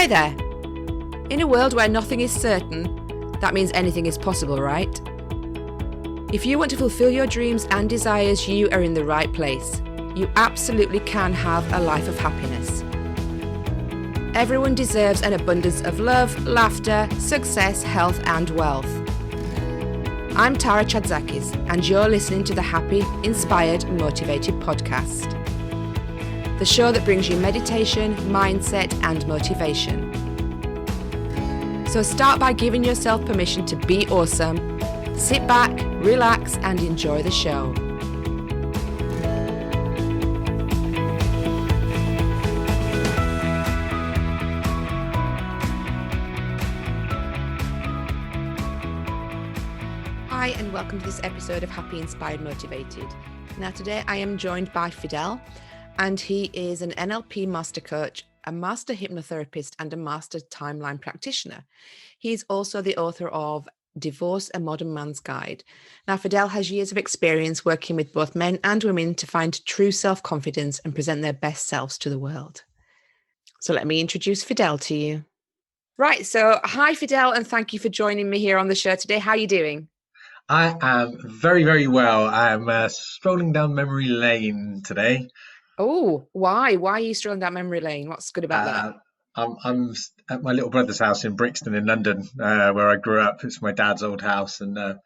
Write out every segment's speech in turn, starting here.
Hi there. In a world where nothing is certain, that means anything is possible, right? If you want to fulfill your dreams and desires, you are in the right place. You absolutely can have a life of happiness. Everyone deserves an abundance of love, laughter, success, health, and wealth. I'm Tara Chadzakis, and you're listening to the Happy, Inspired, Motivated podcast. The show that brings you meditation, mindset, and motivation. So start by giving yourself permission to be awesome. Sit back, relax, and enjoy the show. Hi, and welcome to this episode of Happy, Inspired, Motivated. Now today I am joined by Fidel, and he is an NLP Master Coach, a Master Hypnotherapist, and a Master Timeline Practitioner. He's also the author of Divorce, A Modern Man's Guide. Now, Fidel has years of experience working with both men and women to find true self-confidence and present their best selves to the world. So let me introduce Fidel to you. Right, so hi, Fidel, and thank you for joining me here on the show today. How are you doing? I am very, very well. I'm strolling down memory lane today. Oh, why? Why are you strolling down memory lane? What's good about that? I'm at my little brother's house in Brixton in London, where I grew up. It's my dad's old house, and I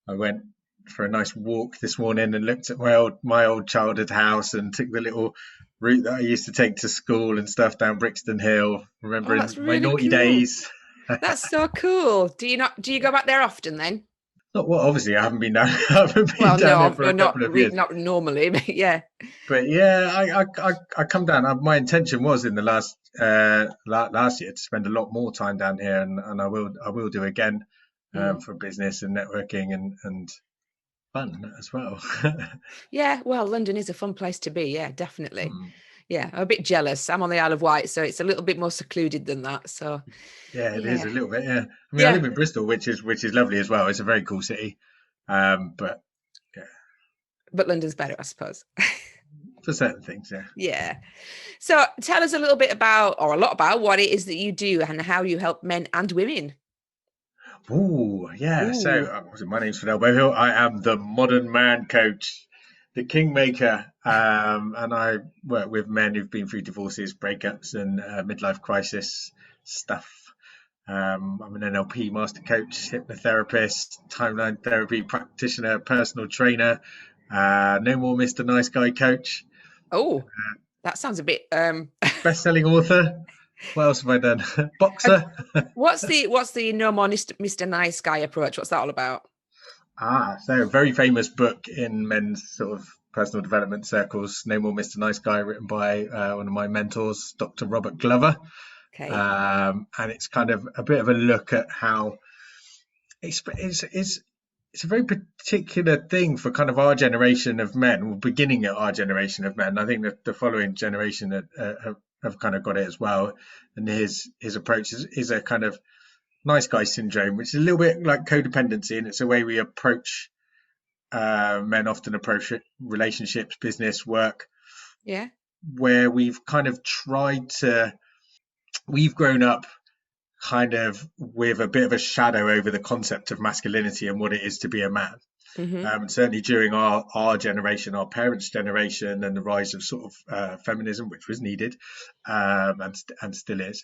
went for a nice walk this morning and looked at my old childhood house and took the little route that I used to take to school and stuff down Brixton Hill, remembering that's my really naughty cool. days. That's so cool. Do you go back there often then? Well, obviously I haven't been down there for a couple of years. Not normally, but yeah. But yeah, I come down. My intention was in the last year to spend a lot more time down here, and I will do again for business and networking and fun as well. Yeah, well, London is a fun place to be. Yeah, definitely. Yeah, I'm a bit jealous. I'm on the Isle of Wight, so it's a little bit more secluded than that. So Yeah, it is a little bit. Yeah, I mean, I yeah, live in Bristol, which is lovely as well. It's a very cool city, but yeah, but London's better, I suppose. for certain things, yeah. Yeah. So tell us a little bit about, or a lot about, what it is that you do and how you help men and women. Oh, yeah. Ooh. So, my name's Fidel Beauhill. I am the Modern Man Coach, the Kingmaker, and I work with men who've been through divorces, breakups, and midlife crisis stuff. I'm an NLP Master Coach, Hypnotherapist, Timeline Therapy Practitioner, Personal Trainer, no more Mr. Nice Guy Coach. Oh, that sounds a bit... Best-selling author. What else have I done? Boxer. What's the no more Mr. Nice Guy approach? What's that all about? So a very famous book in men's sort of personal development circles, No More Mr. Nice Guy, written by one of my mentors, Dr. Robert Glover. Okay. And it's kind of a bit of a look at how it's a very particular thing for kind of our generation of men, or beginning at our generation of men. I think that the following generation have kind of got it as well. And his approach is a kind of nice guy syndrome, which is a little bit like codependency, and it's a way we approach men often approach relationships, business, work. Yeah. Where we've grown up kind of with a bit of a shadow over the concept of masculinity and what it is to be a man. And certainly during our generation, our parents' generation, and the rise of sort of feminism, which was needed and still is,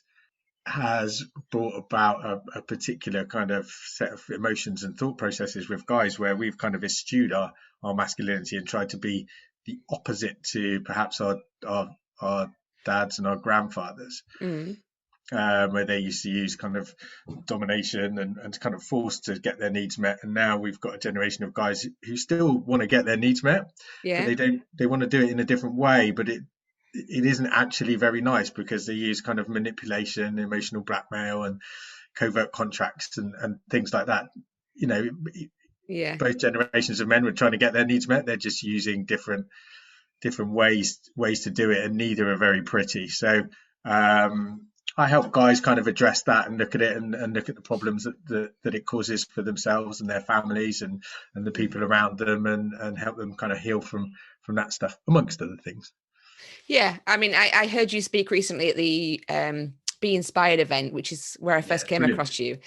has brought about a particular kind of set of emotions and thought processes with guys where we've kind of eschewed our masculinity and tried to be the opposite to perhaps our dads and our grandfathers, where they used to use kind of domination and kind of force to get their needs met. And now we've got a generation of guys who still want to get their needs met, but they want to do it in a different way, but it isn't actually very nice, because they use kind of manipulation, emotional blackmail, and covert contracts and things like that. You know, both generations of men were trying to get their needs met. They're just using different ways to do it, and neither are very pretty. So I help guys kind of address that and look at it and look at the problems that it causes for themselves and their families and the people around them, and help them kind of heal from that stuff, amongst other things. Yeah, I mean, I heard you speak recently at the Be Inspired event, which is where I first came brilliant. across you.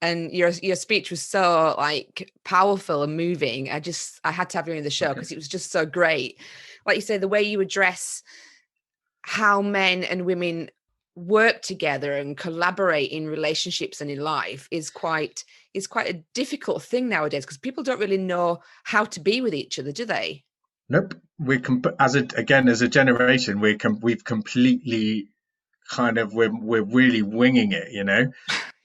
And your speech was so like powerful and moving. I had to have you in the show because it was just so great. Like you say, the way you address how men and women work together and collaborate in relationships and in life is quite a difficult thing nowadays, because people don't really know how to be with each other, do they? Nope. As a generation, we've completely we're really winging it,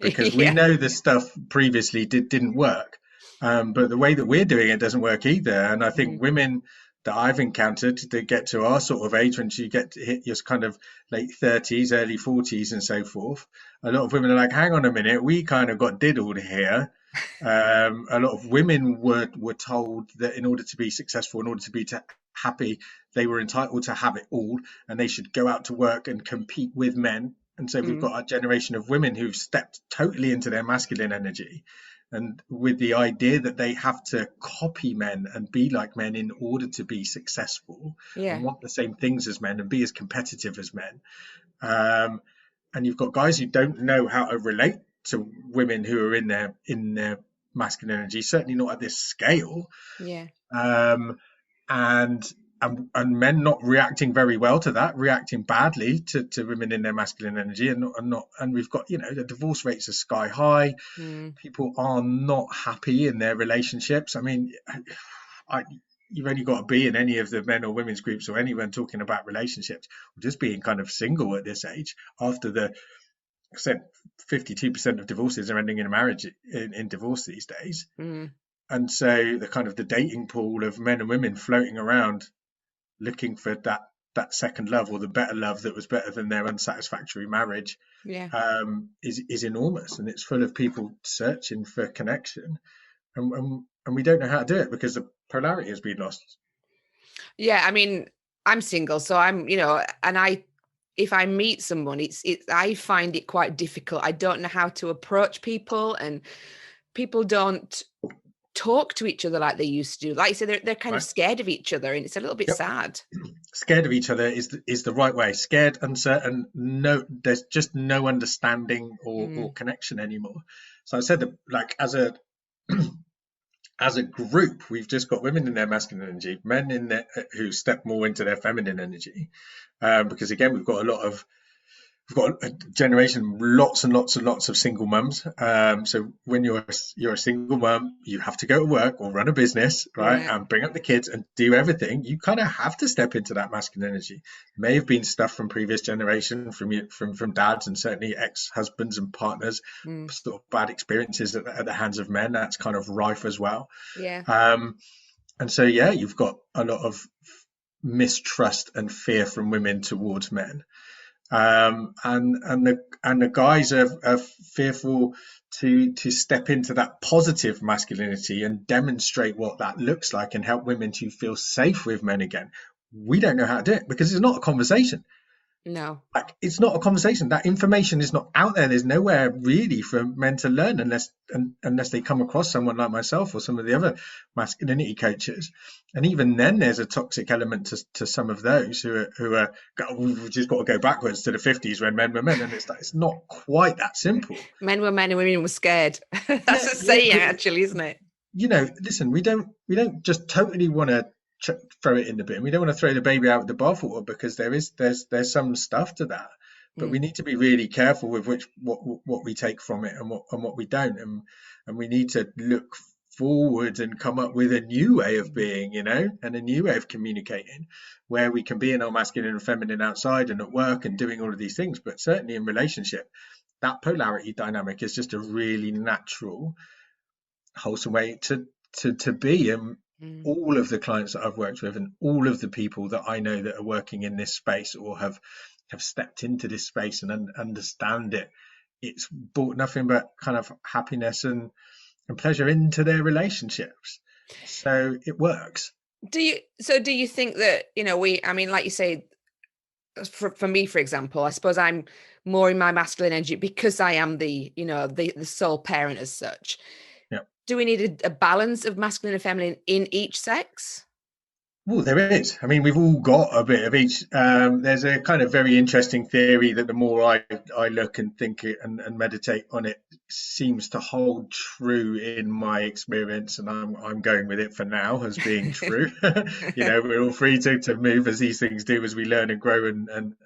because we Yeah. know the stuff previously didn't work. But the way that we're doing it doesn't work either. And I think women that I've encountered that get to our sort of age, once you get to hit your kind of late 30s, early 40s, and so forth, a lot of women are like, hang on a minute, we kind of got diddled here. A lot of women were told that in order to be successful, in order to be happy, they were entitled to have it all, and they should go out to work and compete with men. And so we've got a generation of women who've stepped totally into their masculine energy, and with the idea that they have to copy men and be like men in order to be successful, and want the same things as men and be as competitive as men. And you've got guys who don't know how to relate to women who are in their masculine energy, certainly not at this scale. Yeah. And men not reacting very well to that, reacting badly to women in their masculine energy, and we've got, the divorce rates are sky high. People are not happy in their relationships. I mean, you've only got to be in any of the men or women's groups or anyone talking about relationships, or just being kind of single at this age, after the said 52% of divorces are ending in a marriage in divorce these days. And so the dating pool of men and women floating around looking for that second love, or the better love that was better than their unsatisfactory marriage, is enormous, and it's full of people searching for connection, and we don't know how to do it because the polarity has been lost. Yeah, I mean, I'm single, so I'm, and if I meet someone, I find it quite difficult. I don't know how to approach people, and people don't talk to each other like they used to do. Like you said, they're kind of scared of each other, and it's a little bit sad. Scared of each other is the right way. Scared, uncertain. No, there's just no understanding or connection anymore. So I said that, like, as a group, we've just got women in their masculine energy, men in their who step more into their feminine energy, because again, we've got a generation, lots and lots and lots of single mums. So when you're a single mum, you have to go to work or run a business, right? And bring up the kids and do everything. You kind of have to step into that masculine energy. It may have been stuff from previous generation, from dads, and certainly ex-husbands and partners, sort of bad experiences at the hands of men. That's kind of rife as well. And so you've got a lot of mistrust and fear from women towards men. And the guys are fearful to step into that positive masculinity and demonstrate what that looks like and help women to feel safe with men again. We don't know how to do it because it's not a conversation. No, Like, it's not a conversation. That information is not out there. There's nowhere really for men to learn unless they come across someone like myself or some of the other masculinity coaches. And even then, there's a toxic element to some of those who are we've just got to go backwards to the 50s when men were men, and it's not quite that simple. Men were men and women were scared. That's a saying, actually, isn't it? Listen, we don't just totally want to throw it in the bin. We don't want to throw the baby out with the bathwater, because there's some stuff to that, but we need to be really careful with what we take from it and what we don't, and we need to look forward and come up with a new way of being, and a new way of communicating, where we can be in our masculine and feminine outside and at work and doing all of these things, but certainly in relationship, that polarity dynamic is just a really natural, wholesome way to be. And all of the clients that I've worked with and all of the people that I know that are working in this space or have stepped into this space and understand it, it's brought nothing but kind of happiness and pleasure into their relationships. So it works. Do you think that, like you say, for me, for example, I suppose I'm more in my masculine energy because I am the sole parent as such. Yeah. Do we need a balance of masculine and feminine in each sex? Well, there is. I mean, we've all got a bit of each. There's a kind of very interesting theory that the more I look and think it and meditate on it, seems to hold true in my experience, and I'm going with it for now as being true. We're all free to move as these things do as we learn and grow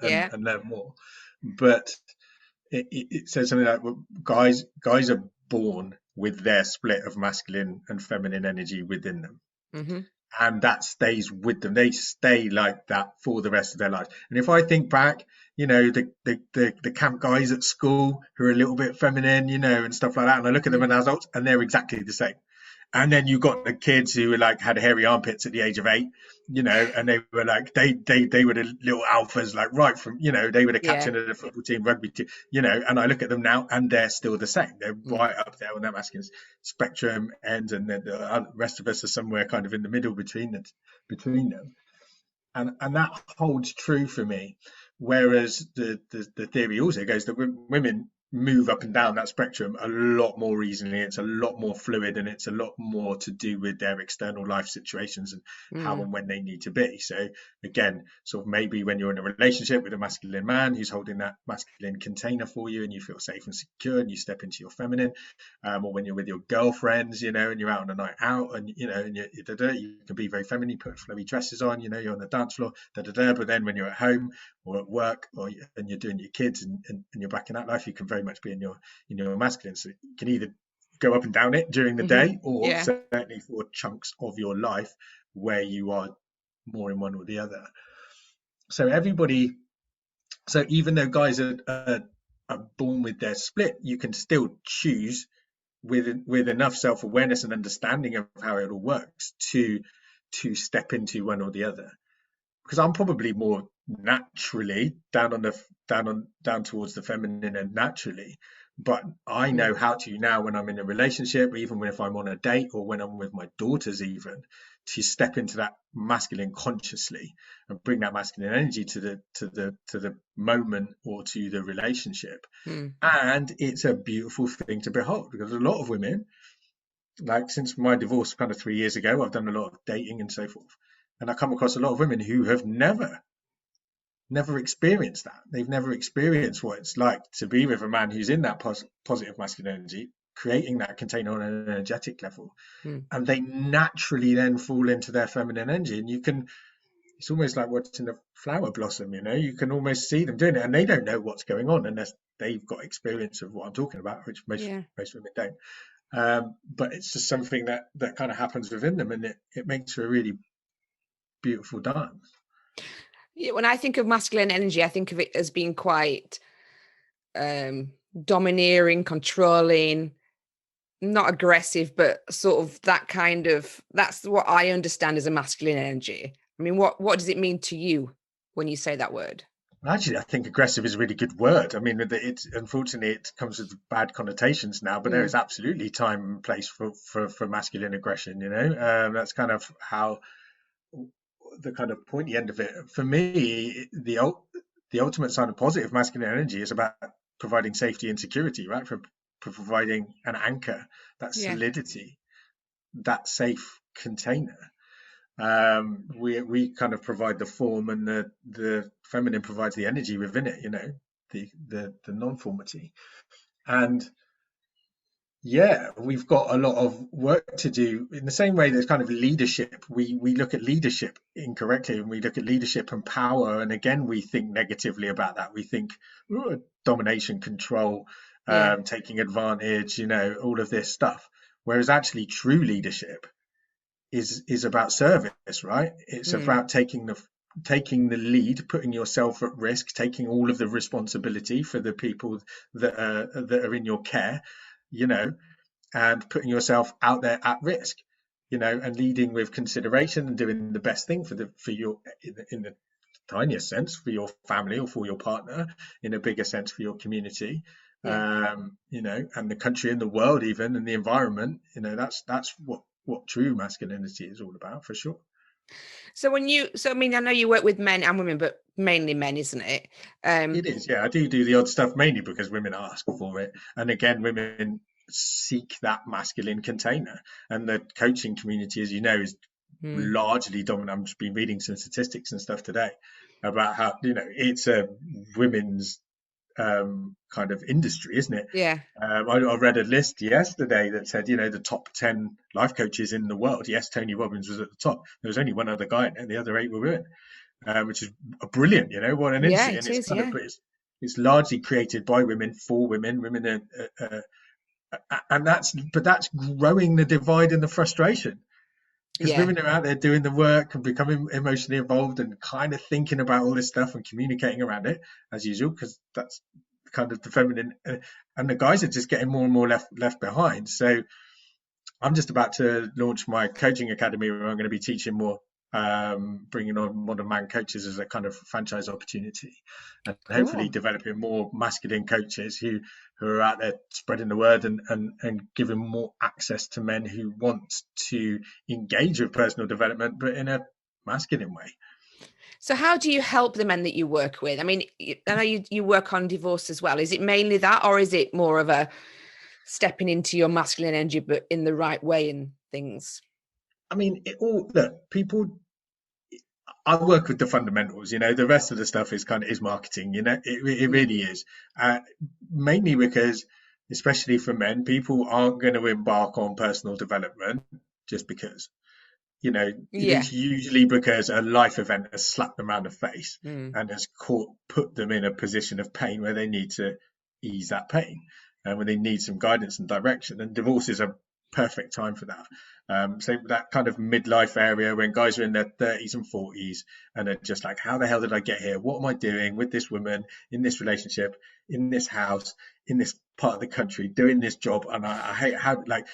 Yeah. and learn more. But it says something like, well, guys are born with their split of masculine and feminine energy within them, Hmm. and that stays with them. They stay like that for the rest of their lives. And if I think back, the camp guys at school who are a little bit feminine, and stuff like that, and I look at them as adults, and they're exactly the same. And then you got the kids who were like had hairy armpits at the age of 8, and they were like they were the little alphas, like right from they were the Yeah. captain of the football team, rugby team, and I look at them now and they're still the same. They're Mm. right up there on that masculine spectrum ends, and then the rest of us are somewhere kind of in the middle between them, and that holds true for me. Whereas the theory also goes that women move up and down that spectrum a lot more easily. It's a lot more fluid, and it's a lot more to do with their external life situations and how Mm. and when they need to be. So again, sort of maybe when you're in a relationship with a masculine man who's holding that masculine container for you, and you feel safe and secure, and you step into your feminine, or when you're with your girlfriends, and you're out on a night out, and you can be very feminine, you put flowy dresses on, you're on the dance floor, but then when you're at home or at work, and you're doing your kids, and you're back in that life, you can very much be in your masculine. So you can either go up and down it during the Hmm. day, or Yeah. certainly for chunks of your life where you are more in one or the other. So everybody, so even though guys are born with their split, you can still choose with enough self-awareness and understanding of how it all works to step into one or the other. Because I'm probably more naturally down towards the feminine and naturally, but I Mm. know how to now when I'm in a relationship, even if I'm on a date or when I'm with my daughters, even to step into that masculine consciously and bring that masculine energy to the moment or to the relationship. Mm. And it's a beautiful thing to behold, because a lot of women, like since my divorce kind of 3 years ago, I've done a lot of dating and so forth, and I come across a lot of women who have never experienced that. They've never experienced what it's like to be with a man who's in that positive masculine energy, creating that container on an energetic level, Mm. and they naturally then fall into their feminine energy. And it's almost like watching a flower blossom. You can almost see them doing it, and they don't know what's going on unless they've got experience of what I'm talking about, which most Yeah. most women don't. But it's just something that kind of happens within them, and it makes for a really beautiful dance. Yeah, when I think of masculine energy, I think of it as being quite um domineering, controlling, not aggressive, but sort of that kind of, that's what I understand as a masculine energy. I mean, what does it mean to you when you say that word? Actually, I think aggressive is a really good word. I mean, it's unfortunately it comes with bad connotations now, but there is Mm. absolutely time and place for masculine aggression. That's kind of how the kind of pointy end of it. For me, the ultimate sign of positive masculine energy is about providing safety and security, right? For providing an anchor, that Yeah. solidity, that safe container. We kind of provide the form, and the feminine provides the energy within it. The non-formity. And yeah, we've got a lot of work to do. In the same way, there's kind of leadership. We look at leadership incorrectly, and we look at leadership and power, and again, we think negatively about that. We think, "Ooh, domination, control, Yeah. taking advantage, all of this stuff. Whereas actually, true leadership is about service, right? It's Mm. about taking the lead, putting yourself at risk, taking all of the responsibility for the people that are in your care, you know, and putting yourself out there at risk, and leading with consideration and doing the best thing for your in the tiniest sense for your family or for your partner, in a bigger sense for your community, Yeah. and the country and the world even, and the environment. That's what true masculinity is all about, for sure. So I mean, I know you work with men and women, but mainly men, isn't it? It is, yeah. I do the odd stuff mainly because women ask for it, and again, women seek that masculine container, and the coaching community, as you know, is largely dominant. I've just been reading some statistics and stuff today about how, it's a women's kind of industry, isn't it? Yeah. I read a list yesterday that said, the top 10 life coaches in the world. Yes, Tony Robbins was at the top. There was only one other guy, and the other 8 were women, which is brilliant. What an Yeah, industry, it and it's is. kind of Yeah. it's largely created by women for women. Women and that's growing the divide and the frustration, because Yeah. women are out there doing the work and becoming emotionally involved and kind of thinking about all this stuff and communicating around it as usual, because that's kind of the feminine, and the guys are just getting more and more left behind. So I'm just about to launch my coaching academy, where I'm going to be teaching more, bringing on modern man coaches as a kind of franchise opportunity, and hopefully Cool. developing more masculine coaches who are out there spreading the word, and giving more access to men who want to engage with personal development, but in a masculine way. So how do you help the men that you work with? I mean, I know you work on divorce as well. Is it mainly that, or is it more of a stepping into your masculine energy, but in the right way and things? I mean, look, people. I work with the fundamentals. The rest of the stuff is marketing. It really is. Mainly because, especially for men, people aren't going to embark on personal development just because. Yeah. It's usually because a life event has slapped them around the face Mm. and has put them in a position of pain where they need to ease that pain, and when they need some guidance and direction. And divorce is a perfect time for that. So that kind of midlife area, when guys are in their 30s and 40s and are just like, how the hell did I get here? What am I doing with this woman, in this relationship, in this house, in this part of the country, doing this job? And I hate how, like,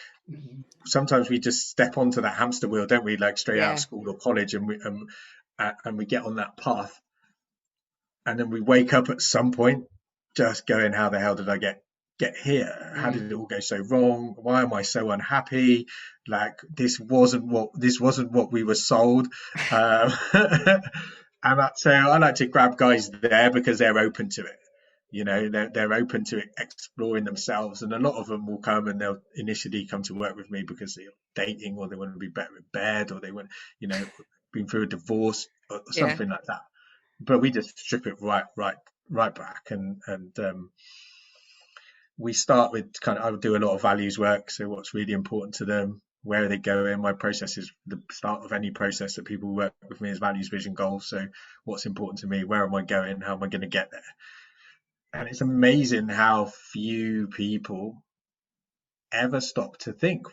sometimes we just step onto that hamster wheel, don't we? Like straight out of Yeah. school or college, and we get on that path, and then we wake up at some point just going, how the hell did I get here? How did it all go so wrong? Why am I so unhappy? Like, this wasn't what we were sold. So I like to grab guys there because they're open to it. They're open to exploring themselves, and a lot of them will come, and they'll initially come to work with me because they're dating, or they want to be better in bed, or they want, been through a divorce or Yeah. something like that. But we just strip it right back, and we start with I would do a lot of values work. So what's really important to them, where are they going? My process is the start of any process that people work with me is values, vision, goals. So what's important to me? Where am I going? How am I going to get there? And it's amazing how few people ever stop to think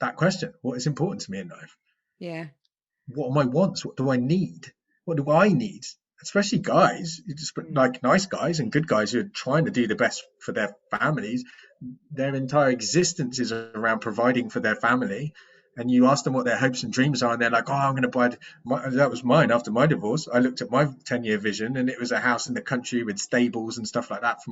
that question: what is important to me in life? Yeah. What are my wants? What do I need? What do I need? Especially guys, like nice guys and good guys who are trying to do the best for their families. Their entire existence is around providing for their family. And you ask them what their hopes and dreams are, and they're like, "Oh, I'm going to buy." That was mine after my divorce. I looked at my 10-year vision, and it was a house in the country with stables and stuff like that for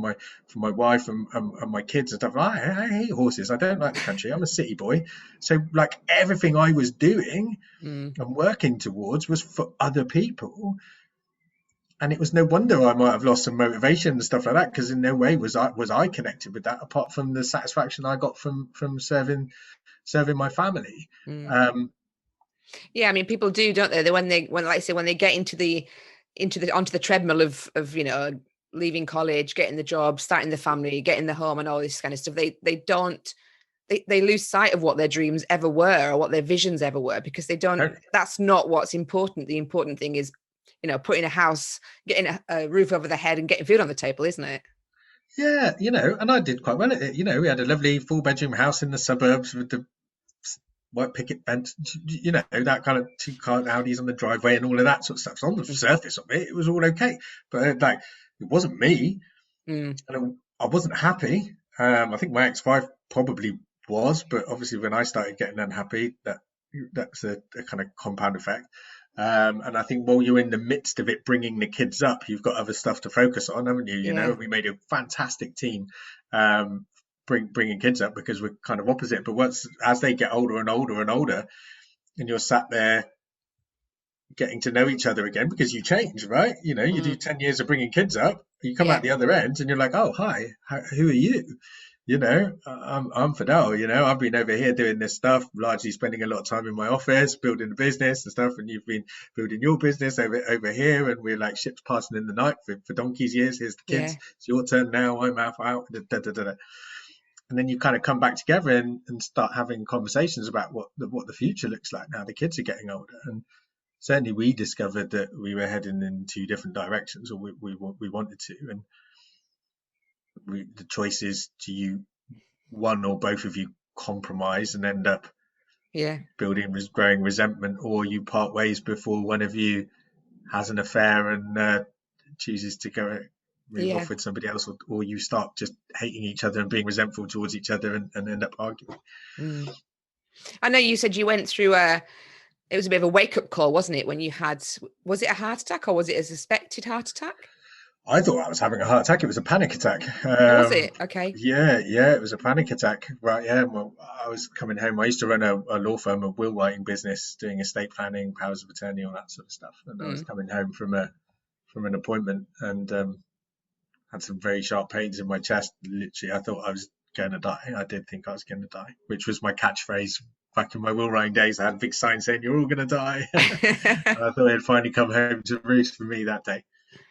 my wife and my kids and stuff. I hate horses. I don't like the country. I'm a city boy. So, like, everything I was doing and working towards was for other people. And it was no wonder I might have lost some motivation and stuff like that, because in no way was I connected with that, apart from the satisfaction I got from serving my family. Yeah, I mean, people do, don't they? When like I say, when they get onto the treadmill of leaving college, getting the job, starting the family, getting the home, and all this kind of stuff, they lose sight of what their dreams ever were, or what their visions ever were, because that's not what's important. The important thing is, putting a house, getting a roof over the head, and getting food on the table, isn't it? Yeah, and I did quite well at it. We had a lovely 4-bedroom house in the suburbs with the white picket fence, that kind of 2-car Audis on the driveway and all of that sort of stuff. So on the surface of it was all okay, but like, it wasn't me, and I wasn't happy. I think my ex-wife probably was, but obviously when I started getting unhappy, that's a kind of compound effect. And I think while you're in the midst of it, bringing the kids up, you've got other stuff to focus on, haven't you? Yeah. We made a fantastic team, bringing kids up, because we're kind of opposite. But as they get older and older and older, and you're sat there getting to know each other again, because you change, right? You do 10 years of bringing kids up, you come out the other end, and you're like, oh, hi, who are you? I'm Fidel, I've been over here doing this stuff, largely spending a lot of time in my office, building the business and stuff. And you've been building your business over here. And we're like ships passing in the night for donkey's years. Here's the Yeah. kids. It's your turn now. I'm out. Da, da, da, da. And then you kind of come back together and start having conversations about what the future looks like now the kids are getting older. And certainly we discovered that we were heading in two different directions, or we wanted to. And the choice is, do you, one or both of you, compromise and end up growing resentment, or you part ways before one of you has an affair and chooses to move off with somebody else, or you start just hating each other and being resentful towards each other and end up arguing. I know you said you went through it was a bit of a wake-up call, wasn't it, when you was it a heart attack, or was it a suspected heart attack? I thought I was having a heart attack. It was a panic attack. Was it? Okay. Yeah, it was a panic attack. Right, yeah. Well, I was coming home. I used to run a law firm, a will writing business, doing estate planning, powers of attorney, all that sort of stuff. And I was coming home from an appointment and had some very sharp pains in my chest. Literally, I thought I was going to die. I did think I was going to die, which was my catchphrase back in my will writing days. I had a big sign saying, "You're all going to die." And I thought it had finally come home to roost for me that day.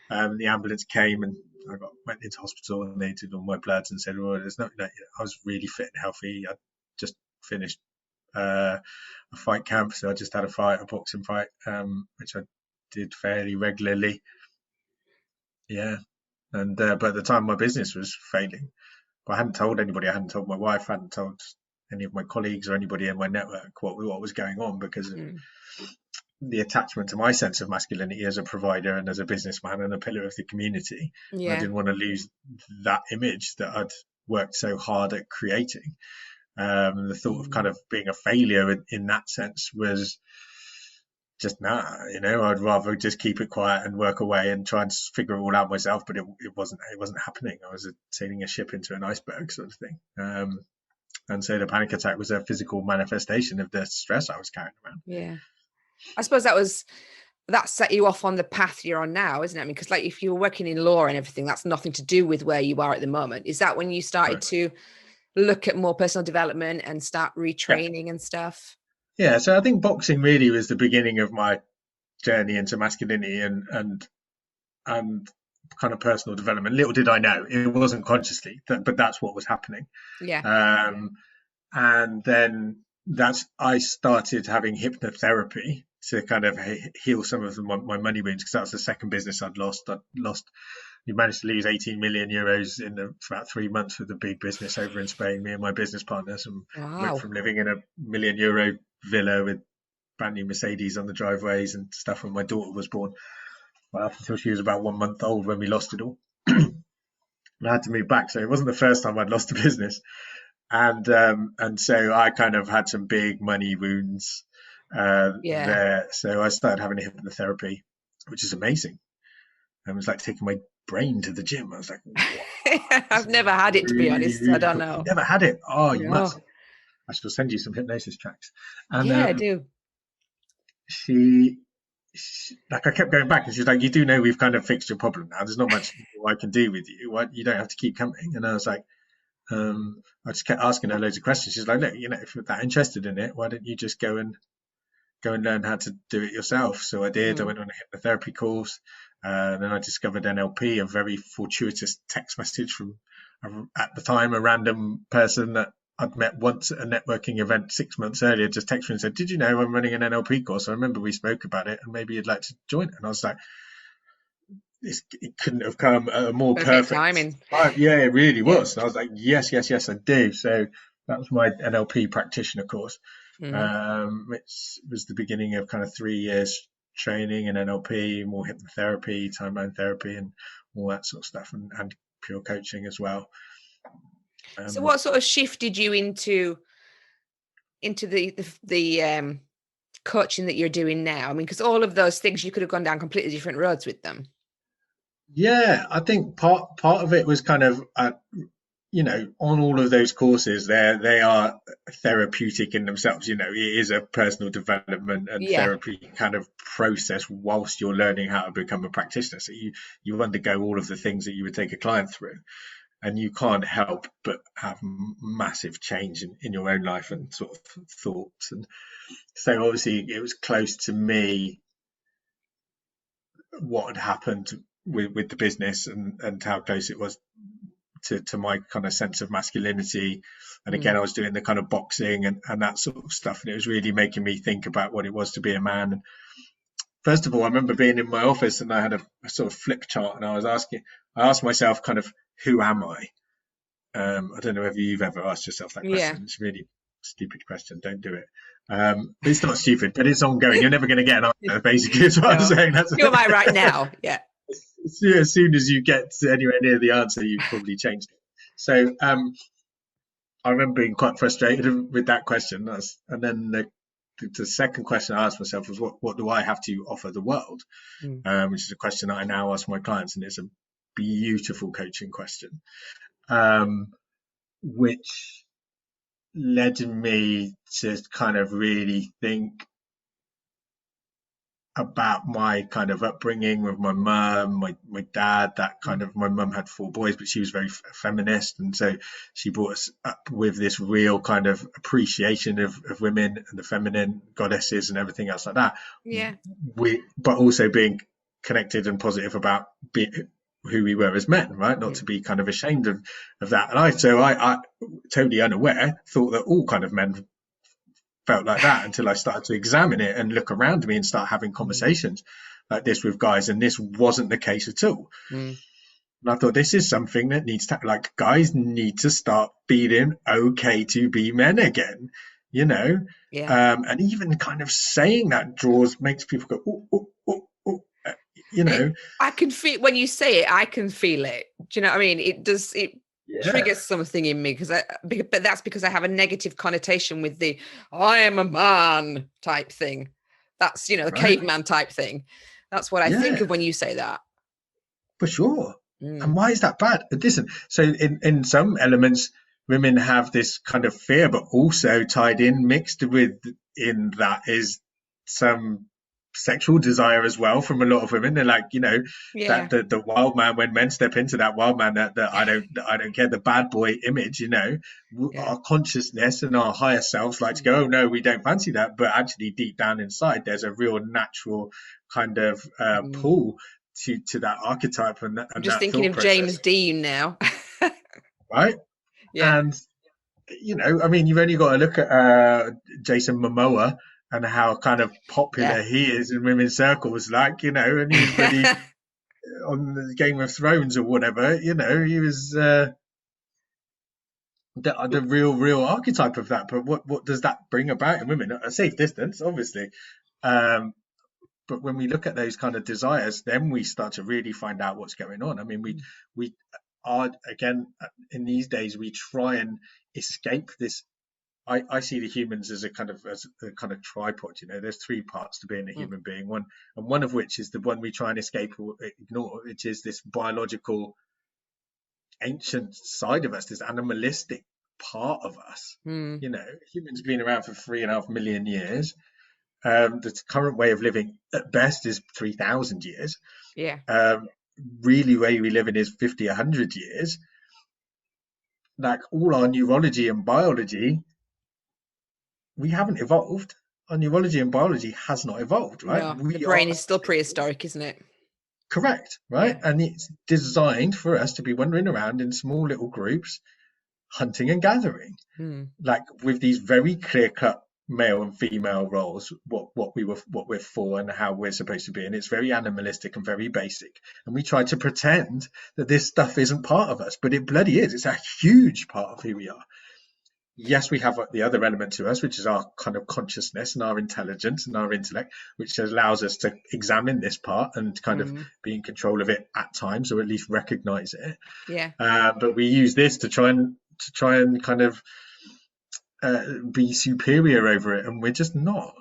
The ambulance came and I went into hospital and they did all my bloods and said, "Well, there's nothing." I was really fit and healthy. I just finished a fight camp, so I just had a boxing fight, which I did fairly regularly. Yeah, and but at the time my business was failing. But I hadn't told anybody. I hadn't told my wife. I hadn't told any of my colleagues or anybody in my network what was going on, because of the attachment to my sense of masculinity as a provider and as a businessman and a pillar of the community. Yeah. I didn't want to lose that image that I'd worked so hard at creating. The thought of kind of being a failure in that sense was just I'd rather just keep it quiet and work away and try and figure it all out myself. But it wasn't happening. I was sailing a ship into an iceberg sort of thing. And so the panic attack was a physical manifestation of the stress I was carrying around. Yeah. I suppose that set you off on the path you're on now, isn't it? I mean, because like if you were working in law and everything, that's nothing to do with where you are at the moment. Is that when you started to look at more personal development and start retraining and stuff? Yeah, so I think boxing really was the beginning of my journey into masculinity and kind of personal development. Little did I know, it wasn't consciously, but that's what was happening. Yeah. And then I started having hypnotherapy to kind of heal some of my money wounds, because that was the second business I'd lost. We managed to lose 18 million euros in about 3 months with a big business over in Spain, me and my business partners, and went from living in a €1 million villa with brand new Mercedes on the driveways and stuff when my daughter was born, up until she was about 1 month old when we lost it all. I had to move back, so it wasn't the first time I'd lost a business. And so I kind of had some big money wounds there. So I started having a hypnotherapy, which is amazing. And it was like taking my brain to the gym. I was like, I've never had it, to be honest. Really, I don't know. You've never had it? Oh, you must. I shall send you some hypnosis tracks. And I do. She I kept going back, and she's like, "You do know we've kind of fixed your problem now. There's not much I can do with you. You don't have to keep coming." And I was like, I just kept asking her loads of questions. She's like, "Look, if you're that interested in it, why don't you just go and learn how to do it yourself?" So I did. I went on a hypnotherapy course. Then I discovered NLP, a very fortuitous text message from, at the time, a random person that I'd met once at a networking event 6 months earlier, just texted me and said, "Did you know I'm running an NLP course? I remember we spoke about it and maybe you'd like to join it." And I was like, it couldn't have come at a more perfect timing. Yeah, it really was. And I was like, yes, I do. So that was my NLP Practitioner course, which was the beginning of kind of 3 years training in NLP, more hypnotherapy, timeline therapy, and all that sort of stuff, and pure coaching as well. So what sort of shifted you into the coaching that you're doing now? I mean, because all of those things, you could have gone down completely different roads with them. Yeah, I think part of it was kind of, on all of those courses, they are therapeutic in themselves. It is a personal development and therapy kind of process whilst you're learning how to become a practitioner. So you undergo all of the things that you would take a client through. and you can't help but have massive change in your own life and sort of thoughts. And so obviously it was close to me what had happened with the business, and how close it was to my kind of sense of masculinity. And again, I was doing the kind of boxing and that sort of stuff, and it was really making me think about what it was to be a man. And first of all, I remember being in my office and I had a sort of flip chart, and I asked myself kind of, who am I? I don't know if you've ever asked yourself that question. It's a really stupid question. Don't do it. It's not stupid, but it's ongoing. You're never going to get an answer, basically, is what I'm saying. Who am I right now? Yeah. As soon as you get anywhere near the answer, you've probably changed it. So I remember being quite frustrated with that question. And then the second question I asked myself was, what do I have to offer the world? Which is a question that I now ask my clients, and it's a beautiful coaching question, which led me to kind of really think about my kind of upbringing with my mum, my dad. That kind of, my mum had 4 boys, but she was very feminist, and so she brought us up with this real kind of appreciation of women and the feminine goddesses and everything else like that. But also being connected and positive about who we were as men, right? Not to be kind of ashamed of that. And I totally unaware thought that all kind of men felt like that, until I started to examine it and look around me and start having conversations like this with guys, and this wasn't the case at all. And I thought, this is something that needs to, like, guys need to start feeling okay to be men again, you know. And even kind of saying that makes people go, oh, you know. I can feel, when you say it, I can feel it. Do you know what I mean? It triggers something in me, but that's because I have a negative connotation with the I am a man type thing. That's, the caveman type thing. That's what I think of when you say that. For sure. And why is that bad? Listen, so in some elements, women have this kind of fear, but also tied in, mixed with in that is some sexual desire as well from a lot of women. They're like, that the wild man, when men step into that wild man, that I don't care, the bad boy image, our consciousness and our higher selves like to go, oh no, we don't fancy that, but actually deep down inside there's a real natural kind of pull to that archetype and I'm just thinking of James Dean now. Right? And I mean, you've only got to look at Jason Momoa and how kind of popular he is in women's circles, like, and he was really on the Game of Thrones or whatever, he was the real archetype of that. But what does that bring about in women? A safe distance, obviously. But when we look at those kind of desires, then we start to really find out what's going on. I mean, we are, again, in these days, we try and escape this. I see the humans as a kind of tripod. There's 3 parts to being a human being. One of which is the one we try and escape or ignore, which is this biological, ancient side of us, this animalistic part of us. Humans have been around for 3.5 million years. The current way of living at best is 3,000 years. Really, way we live in is 50, 100 years. Like, all our neurology and biology, we haven't evolved. Our neurology and biology has not evolved, right? No, the brain is still prehistoric, isn't it? Correct, right? And it's designed for us to be wandering around in small little groups, hunting and gathering, like with these very clear-cut male and female roles, what we're for and how we're supposed to be. And it's very animalistic and very basic. And we try to pretend that this stuff isn't part of us, but it bloody is. It's a huge part of who we are. Yes, we have the other element to us, which is our kind of consciousness and our intelligence and our intellect, which allows us to examine this part and kind of be in control of it at times, or at least recognize it. But we use this to try and kind of be superior over it, and we're just not,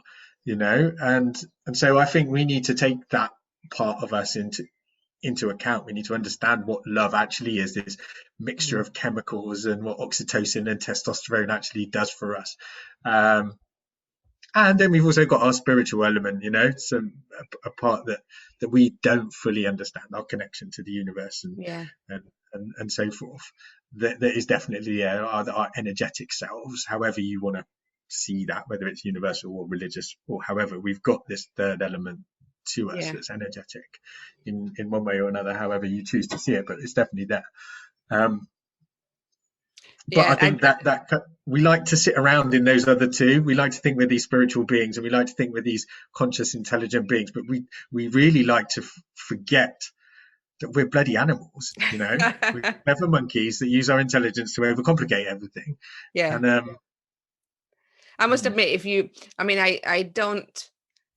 and so I think we need to take that part of us into account. We need to understand what love actually is, this mixture of chemicals, and what oxytocin and testosterone actually does for us. And then we've also got our spiritual element, a part that we don't fully understand, our connection to the universe and and so forth. That is definitely our energetic selves, however you want to see that, whether it's universal or religious or however. We've got this third element to us that's energetic in one way or another, however you choose to see it, but it's definitely there. But I think that we like to sit around in those other two. We like to think we're these spiritual beings, and we like to think we're these conscious, intelligent beings. But we really like to forget that we're bloody animals. We're clever monkeys that use our intelligence to overcomplicate everything. Yeah. And I must admit, I don't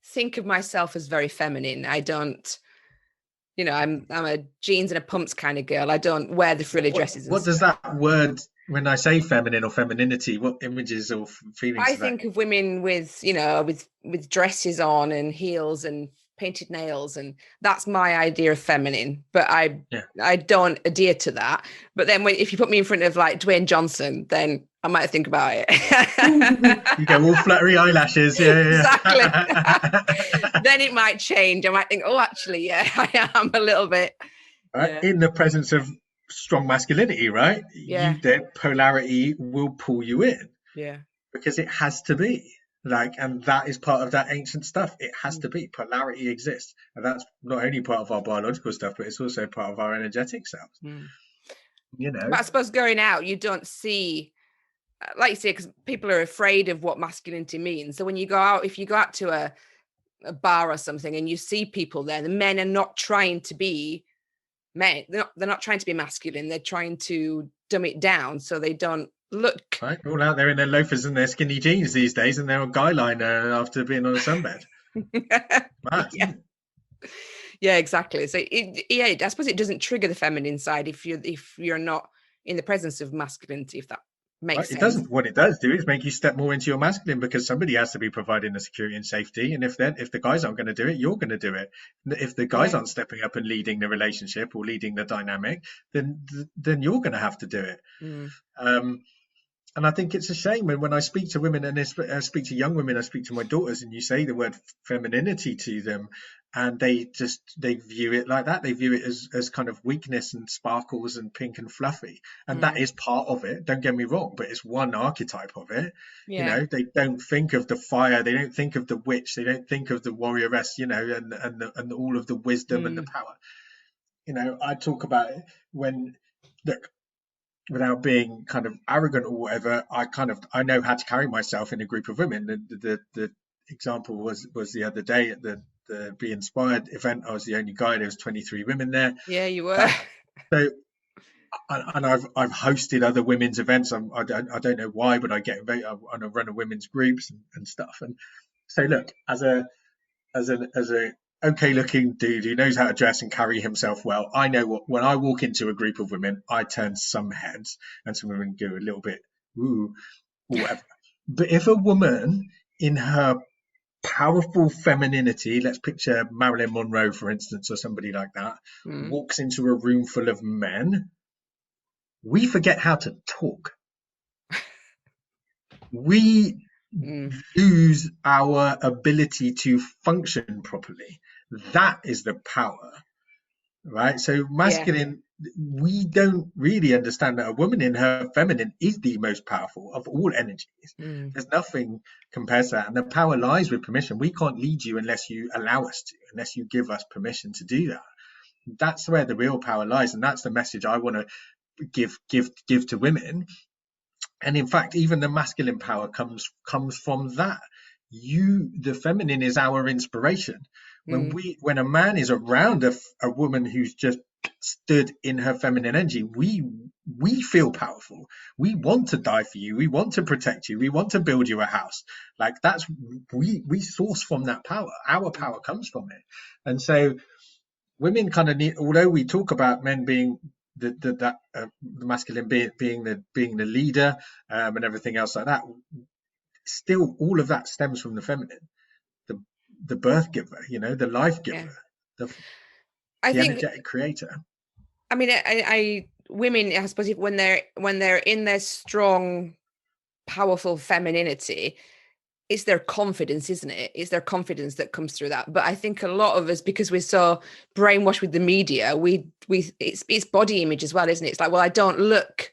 think of myself as very feminine. I don't. I'm a jeans and a pumps kind of girl. I don't wear the frilly dresses. What does that word, when I say feminine or femininity, what images or feelings? I think of women with dresses on and heels and painted nails, and that's my idea of feminine. But I don't adhere to that. But then if you put me in front of like Dwayne Johnson, then I might think about it. You go all fluttery eyelashes, exactly. Then it might change. I might think, oh, actually, yeah, I am a little bit. In the presence of strong masculinity, right? Yeah. That polarity will pull you in. Yeah. Because it has to be. And that is part of that ancient stuff. It has to be. Polarity exists. And that's not only part of our biological stuff, but it's also part of our energetic selves. But I suppose going out, you don't see, like you say, because people are afraid of what masculinity means. So when you go out, if you go out to a bar or something and you see people there, the men are not trying to be men. They're not trying to be masculine. They're trying to dumb it down so they don't look. Right, all out there in their loafers and their skinny jeans these days, and they're on guy liner after being on a sunbed. Yeah, exactly. So I suppose it doesn't trigger the feminine side if you're not in the presence of masculinity, if that makes sense. It doesn't. What it does do is make you step more into your masculine, because somebody has to be providing the security and safety. And if the guys aren't going to do it, you're going to do it. If the guys aren't stepping up and leading the relationship or leading the dynamic, then you're going to have to do it. And I think it's a shame when I speak to women, and I speak to young women, I speak to my daughters, and you say the word femininity to them, and they view it like that. They view it as kind of weakness and sparkles and pink and fluffy. And that is part of it. Don't get me wrong, but it's one archetype of it. Yeah. They don't think of the fire. They don't think of the witch. They don't think of the warrioress, and all of the wisdom and the power. I talk about it when, look, without being kind of arrogant or whatever, I know how to carry myself in a group of women. The example was the other day at the Be Inspired event. I was the only guy. There was 23 women there. Yeah, you were. So, and I've hosted other women's events. I don't know why, but I get invited, and I run a women's groups and stuff. And so, look, as a okay looking dude who knows how to dress and carry himself well, I know when I walk into a group of women, I turn some heads and some women go a little bit ooh or whatever. But if a woman in her powerful femininity, let's picture Marilyn Monroe, for instance, or somebody like that, walks into a room full of men, we forget how to talk. We lose our ability to function properly. That is the power, right? So masculine, we don't really understand that a woman in her feminine is the most powerful of all energies. There's nothing compares to that. And the power lies with permission. We can't lead you unless you allow us to, unless you give us permission to do that. That's where the real power lies. And that's the message I want to give to women. And in fact, even the masculine power comes from that. The feminine is our inspiration. When a man is around a woman who's just stood in her feminine energy, we feel powerful. We want to die for you. We want to protect you. We want to build you a house. Like we source from that power. Our power comes from it. And so women kind of need, although we talk about men being the masculine being the leader and everything else like that, still all of that stems from the feminine, the birth giver, the life giver, the energetic creator. I mean, women, I suppose, when they're in their strong, powerful femininity, it's their confidence, isn't it? It's their confidence that comes through that. But I think a lot of us, because we're so brainwashed with the media, it's body image as well, isn't it? It's like, well, I don't look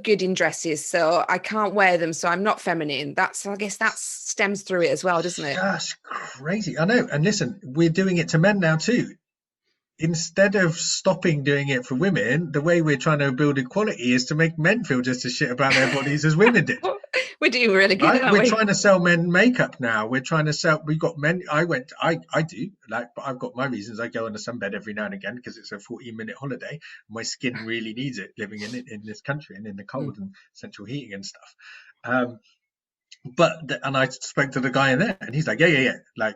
good in dresses, so I can't wear them, so I'm not feminine. I guess that stems through it as well, doesn't it? That's crazy. I know. And listen, we're doing it to men now too. Instead of stopping doing it for women, the way we're trying to build equality is to make men feel just as shit about their bodies as women did. We're doing really good, Right? aren't We're we? trying to sell men makeup now. We've got men. I do, like, but I've got my reasons. I go on a sunbed every now and again because it's a 14-minute holiday. My skin really needs it living in this country and in the cold and central heating and stuff. And I spoke to the guy in there, and he's like, yeah. Like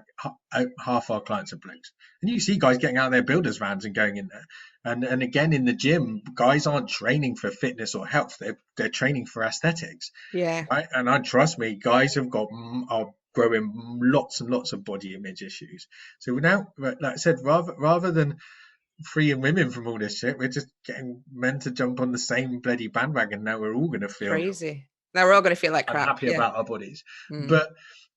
half our clients are blokes, and you see guys getting out of their builders vans and going in there. And again, in the gym, guys aren't training for fitness or health; they're training for aesthetics. Yeah. Right. And trust me, guys are growing lots and lots of body image issues. So now, like I said, rather than freeing women from all this shit, we're just getting men to jump on the same bloody bandwagon. Now we're all going to feel Crazy. Now we're all going to feel like crap. unhappy about our bodies. Mm.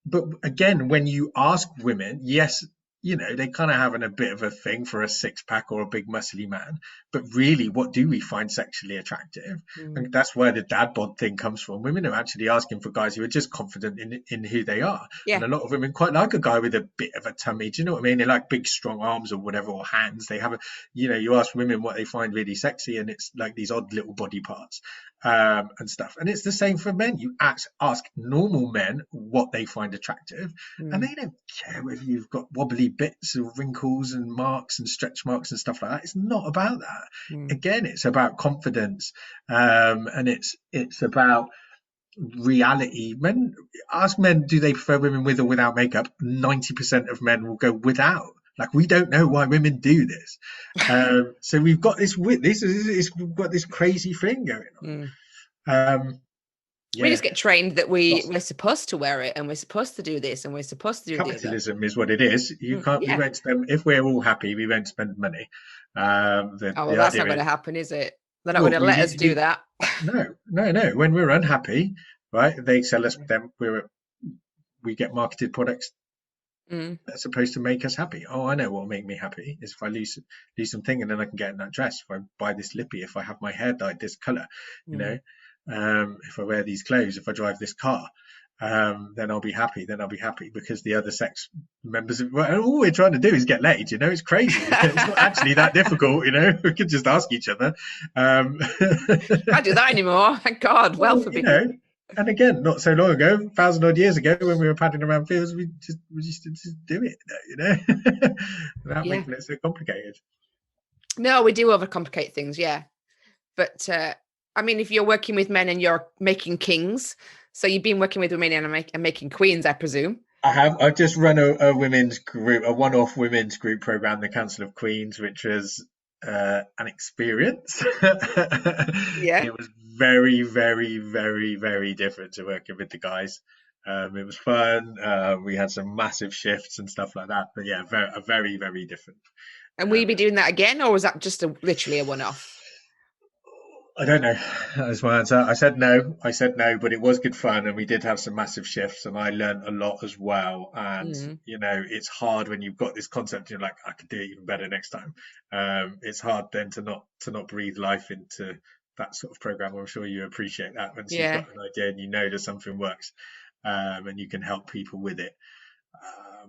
But again, when you ask women, yes, they kind of having a bit of a thing for a six-pack or a big muscly man, but really, what do we find sexually attractive? And that's where the dad bod thing comes from. Women are actually asking for guys who are just confident in who they are. Yeah. And a lot of women quite like a guy with a bit of a tummy. Do you know what I mean? They like big strong arms or whatever, or hands. They have you ask women what they find really sexy, and it's like these odd little body parts and stuff. And it's the same for men. You ask normal men what they find attractive, and they don't care whether you've got wobbly bits or wrinkles and marks and stretch marks and stuff like that. It's not about that. Again, it's about confidence, and it's about reality. Ask men, do they prefer women with or without makeup? 90% of men will go without. Like, we don't know why women do this. So we've got we've got this crazy thing going on. We just get trained that we're supposed to wear it, and we're supposed to do this, and we're supposed to do capitalism is what it is. You can't. We won't spend, if we're all happy, we won't spend money. That's not going to happen, is it? They're not going to let us do that. No. When we're unhappy, right? They sell us them. We get marketed products that's supposed to make us happy. Oh, I know what will make me happy is if I lose something, and then I can get in that dress. If I buy this lippy, if I have my hair dyed this color, if I wear these clothes, if I drive this car, then I'll be happy. Because the other sex members, all we're trying to do is get laid. It's crazy. It's not actually that difficult. We could just ask each other. Can't do that anymore. Thank God. Well, forbid. And again, not so long ago, 1,000 odd years ago, when we were padding around fields, we just do it. Without making it so complicated. No, we do overcomplicate things, yeah. But I mean, if you're working with men and you're making kings, so you've been working with women and making queens, I presume. I have. I've just run a women's group, a one-off women's group program, the Council of Queens, which was an experience. It was very, very, very, very different to working with the guys. It was fun. We had some massive shifts and stuff like that. But yeah, very, very different. And will you be doing that again, or was that just literally a one-off? I don't know. That was my answer. I said no, but it was good fun, and we did have some massive shifts, and I learned a lot as well. And it's hard when you've got this concept, and you're like, I could do it even better next time. It's hard then to not breathe life into that sort of program. I'm sure you appreciate that once you've got an idea and you know that something works, and you can help people with it.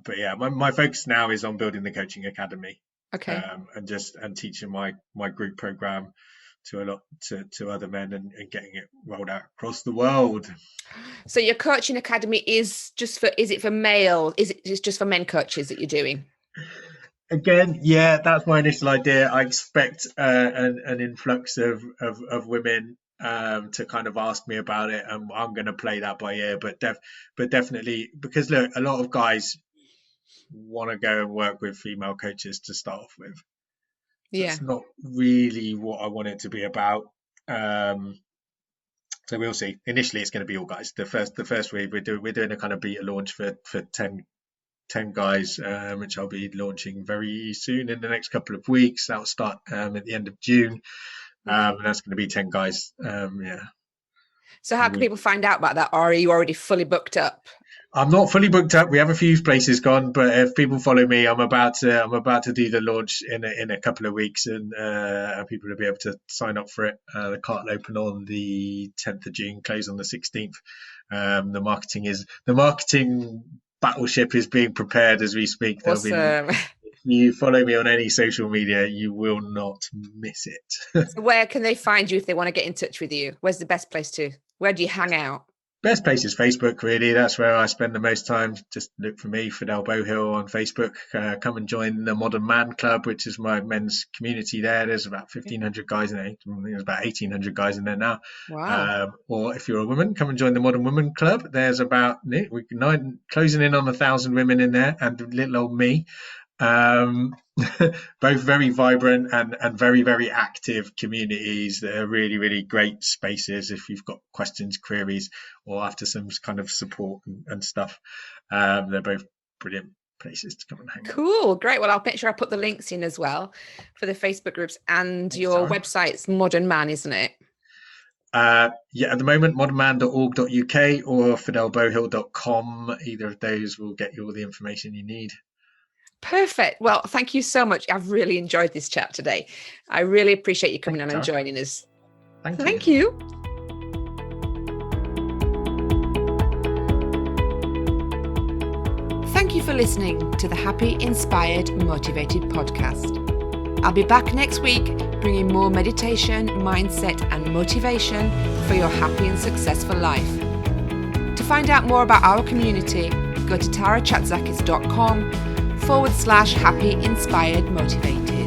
But yeah, my focus now is on building the coaching academy. Okay. And teaching my group program to other men and getting it rolled out across the world. So your coaching academy is it for male? Is it just for men coaches that you're doing? Again, yeah, that's my initial idea. I expect an influx of women to kind of ask me about it, and I'm going to play that by ear. But definitely, because look, a lot of guys want to go and work with female coaches to start off with. That's not really what I want it to be about. So we'll see. Initially, it's going to be all guys. The first week we're doing a kind of beta launch for 10 guys, which I'll be launching very soon in the next couple of weeks. That'll start at the end of June, and that's going to be 10 guys. So how can people find out about that? Or are you already fully booked up? I'm not fully booked up. We have a few places gone, but if people follow me, I'm about to do the launch in a couple of weeks, and people will be able to sign up for it. The cart will open on the 10th of June, close on the 16th. The marketing battleship is being prepared as we speak. Awesome. If you follow me on any social media, you will not miss it. So where can they find you if they want to get in touch with you? Where's the best place to? Where do you hang out? Best place is Facebook, really. That's where I spend the most time. Just look for me, Fidel Beauhill, on Facebook. Come and join the Modern Man Club, which is my men's community there. There's about 1,500 guys in there. I think there's about 1,800 guys in there now. Wow. Or if you're a woman, come and join the Modern Woman Club. There's about closing in on 1,000 women in there, and little old me. Both very vibrant and very, very active communities that are really, really great spaces if you've got questions, queries, or after some kind of support and stuff. They're both brilliant places to come and hang out. Cool. Great. Well, I'll make sure I put the links in as well for the Facebook groups, and your website's Modern Man, isn't it? At the moment, modernman.org.uk or fidelbeauhill.com. Either of those will get you all the information you need. Perfect. Well, thank you so much. I've really enjoyed this chat today. I really appreciate you coming on and joining us. Thank you. Thank you for listening to the Happy, Inspired, Motivated podcast. I'll be back next week bringing more meditation, mindset, and motivation for your happy and successful life. To find out more about our community, go to tarachatzakis.com/happy, inspired, motivated.